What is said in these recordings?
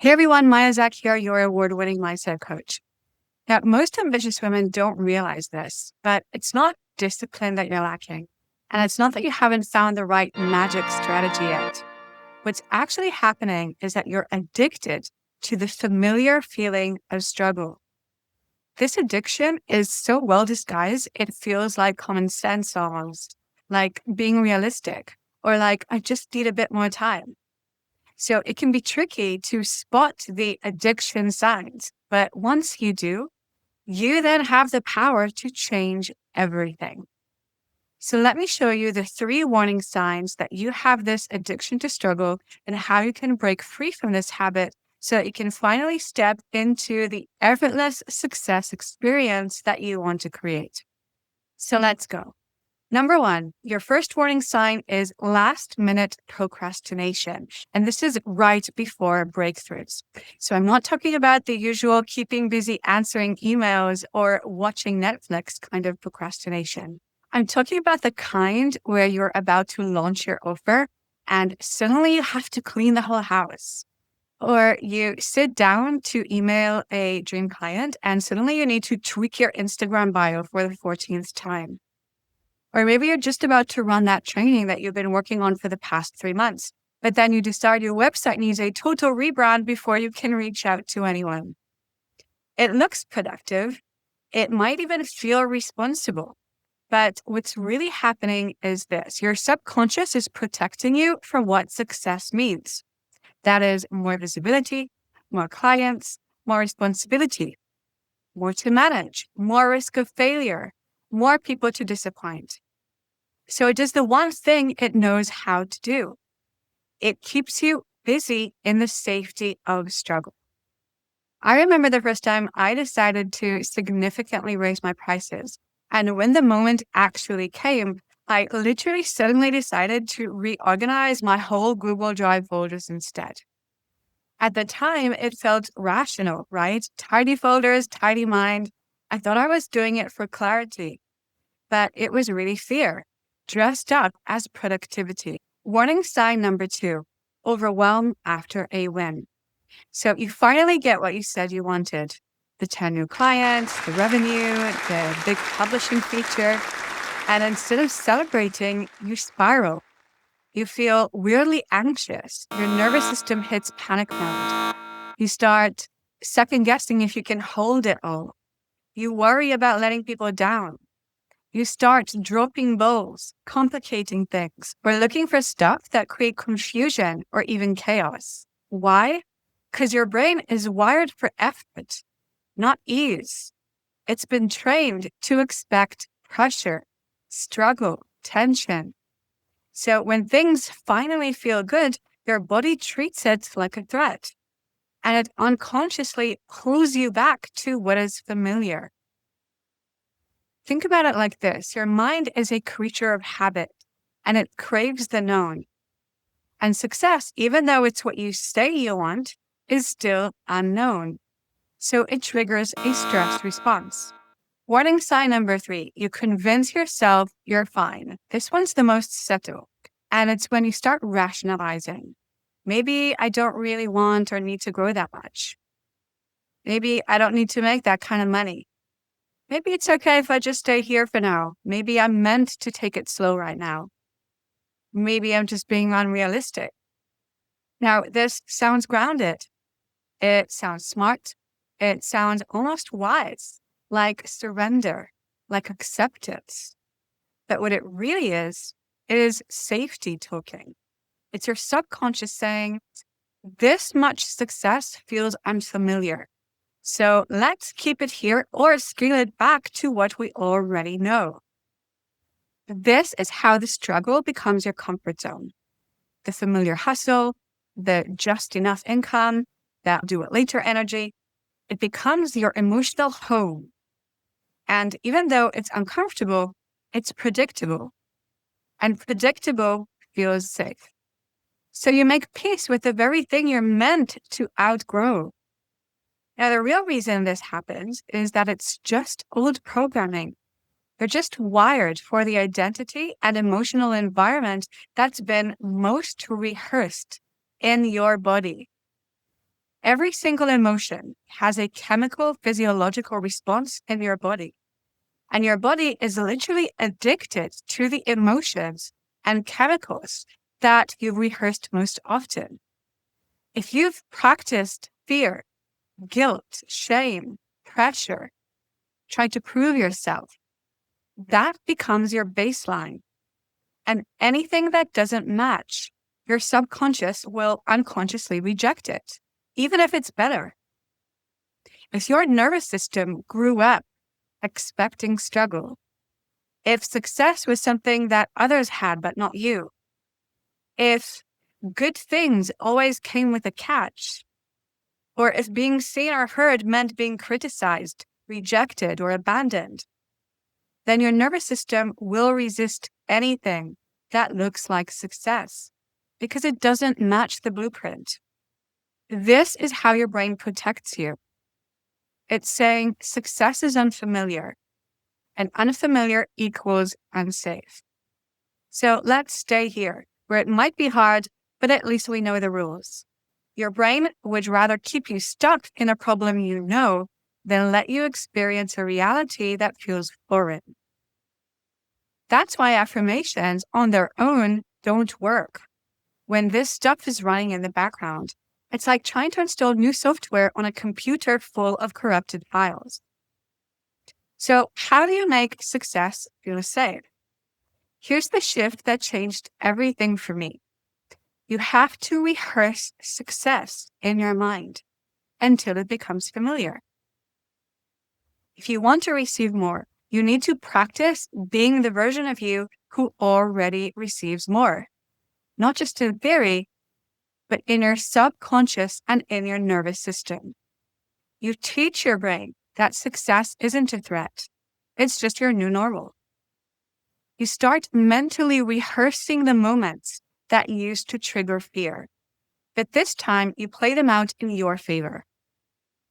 Hey everyone, Maya Zak here, your award-winning mindset coach. Now, most ambitious women don't realize this, but it's not discipline that you're lacking. And it's not that you haven't found the right magic strategy yet. What's actually happening is that you're addicted to the familiar feeling of struggle. This addiction is so well disguised, it feels like common sense almost, like being realistic, or like I just need a bit more time. So it can be tricky to spot the addiction signs, but once you do, you then have the power to change everything. So let me show you the 3 warning signs that you have this addiction to struggle and how you can break free from this habit so that you can finally step into the effortless success experience that you want to create. So let's go. Number 1, your first warning sign is last-minute procrastination. And this is right before breakthroughs. So I'm not talking about the usual keeping busy answering emails or watching Netflix kind of procrastination. I'm talking about the kind where you're about to launch your offer and suddenly you have to clean the whole house. Or you sit down to email a dream client and suddenly you need to tweak your Instagram bio for the 14th time. Or maybe you're just about to run that training that you've been working on for the past 3 months, but then you decide your website needs a total rebrand before you can reach out to anyone. It looks productive. It might even feel responsible. But what's really happening is this. Your subconscious is protecting you from what success means. That is more visibility, more clients, more responsibility, more to manage, more risk of failure, more people to disappoint. So it does the one thing it knows how to do. It keeps you busy in the safety of struggle. I remember the first time I decided to significantly raise my prices. And when the moment actually came, I literally suddenly decided to reorganize my whole Google Drive folders instead. At the time, it felt rational, right? Tidy folders, tidy mind. I thought I was doing it for clarity, but it was really fear, dressed up as productivity. Warning sign number 2, overwhelm after a win. So you finally get what you said you wanted. The 10 new clients, the revenue, the big publishing feature. And instead of celebrating, you spiral. You feel weirdly anxious. Your nervous system hits panic mode. You start second guessing if you can hold it all. You worry about letting people down. You start dropping balls, complicating things, or looking for stuff that create confusion or even chaos. Why? Because your brain is wired for effort, not ease. It's been trained to expect pressure, struggle, tension. So when things finally feel good, your body treats it like a threat, and it unconsciously pulls you back to what is familiar. Think about it like this. Your mind is a creature of habit, and it craves the known. And success, even though it's what you say you want, is still unknown. So it triggers a stress response. Warning sign number 3, you convince yourself you're fine. This one's the most subtle, and it's when you start rationalizing. Maybe I don't really want or need to grow that much. Maybe I don't need to make that kind of money. Maybe it's okay if I just stay here for now. Maybe I'm meant to take it slow right now. Maybe I'm just being unrealistic. Now, this sounds grounded. It sounds smart. It sounds almost wise, like surrender, like acceptance. But what it really is safety talking. It's your subconscious saying, this much success feels unfamiliar. So let's keep it here or scale it back to what we already know. This is how the struggle becomes your comfort zone. The familiar hustle, the just enough income, that do it later energy, it becomes your emotional home. And even though it's uncomfortable, it's predictable. And predictable feels safe. So you make peace with the very thing you're meant to outgrow. Now, the real reason this happens is that it's just old programming. They're just wired for the identity and emotional environment that's been most rehearsed in your body. Every single emotion has a chemical physiological response in your body. And your body is literally addicted to the emotions and chemicals that you've rehearsed most often. If you've practiced fear, guilt, shame, pressure, trying to prove yourself, that becomes your baseline. And anything that doesn't match, your subconscious will unconsciously reject it, even if it's better. If your nervous system grew up expecting struggle, if success was something that others had but not you, if good things always came with a catch, or if being seen or heard meant being criticized, rejected, or abandoned, then your nervous system will resist anything that looks like success because it doesn't match the blueprint. This is how your brain protects you. It's saying success is unfamiliar, and unfamiliar equals unsafe. So let's stay here, where it might be hard, but at least we know the rules. Your brain would rather keep you stuck in a problem you know than let you experience a reality that feels foreign. That's why affirmations on their own don't work. When this stuff is running in the background, it's like trying to install new software on a computer full of corrupted files. So how do you make success feel safe? Here's the shift that changed everything for me. You have to rehearse success in your mind until it becomes familiar. If you want to receive more, you need to practice being the version of you who already receives more. Not just in theory, but in your subconscious and in your nervous system. You teach your brain that success isn't a threat. It's just your new normal. You start mentally rehearsing the moments that used to trigger fear. But this time, you play them out in your favor.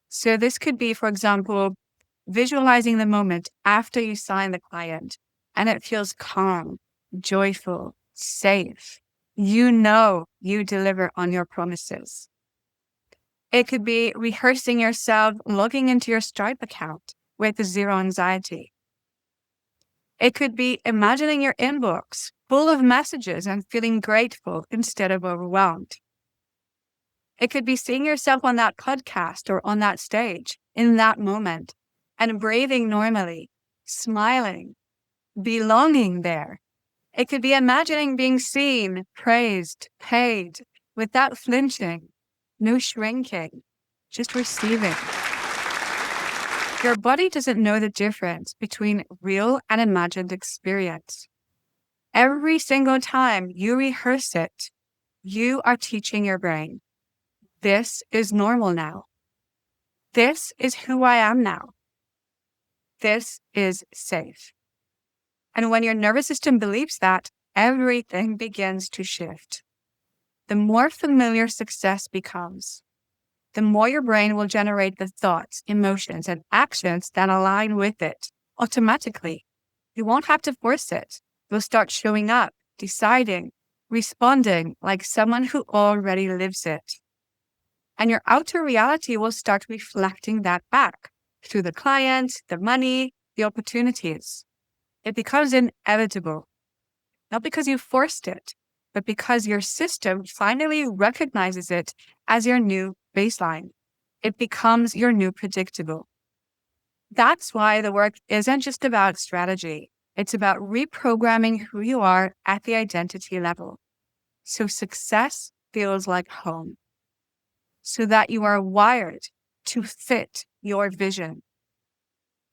So this could be, for example, visualizing the moment after you sign the client and it feels calm, joyful, safe. You know you deliver on your promises. It could be rehearsing yourself logging into your Stripe account with zero anxiety. It could be imagining your inbox full of messages and feeling grateful instead of overwhelmed. It could be seeing yourself on that podcast or on that stage in that moment and breathing normally, smiling, belonging there. It could be imagining being seen, praised, paid, without flinching, no shrinking, just receiving. Your body doesn't know the difference between real and imagined experience. Every single time you rehearse it, you are teaching your brain, this is normal now. This is who I am now. This is safe. And when your nervous system believes that, everything begins to shift. The more familiar success becomes, the more your brain will generate the thoughts, emotions, and actions that align with it automatically. You won't have to force it. You'll start showing up, deciding, responding like someone who already lives it. And your outer reality will start reflecting that back through the client, the money, the opportunities. It becomes inevitable, not because you forced it, but because your system finally recognizes it as your new baseline. It becomes your new predictable. That's why the work isn't just about strategy. It's about reprogramming who you are at the identity level. So success feels like home. So that you are wired to fit your vision.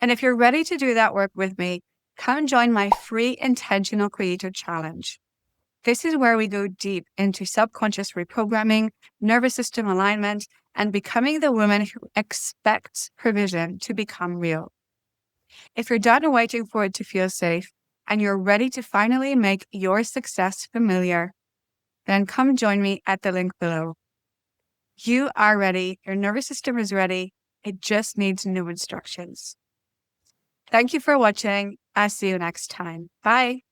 And if you're ready to do that work with me, come join my free Intentional Creator Challenge. This is where we go deep into subconscious reprogramming, nervous system alignment, and becoming the woman who expects her vision to become real. If you're done waiting for it to feel safe and you're ready to finally make your success familiar, then come join me at the link below. You are ready. Your nervous system is ready. It just needs new instructions. Thank you for watching. I'll see you next time. Bye.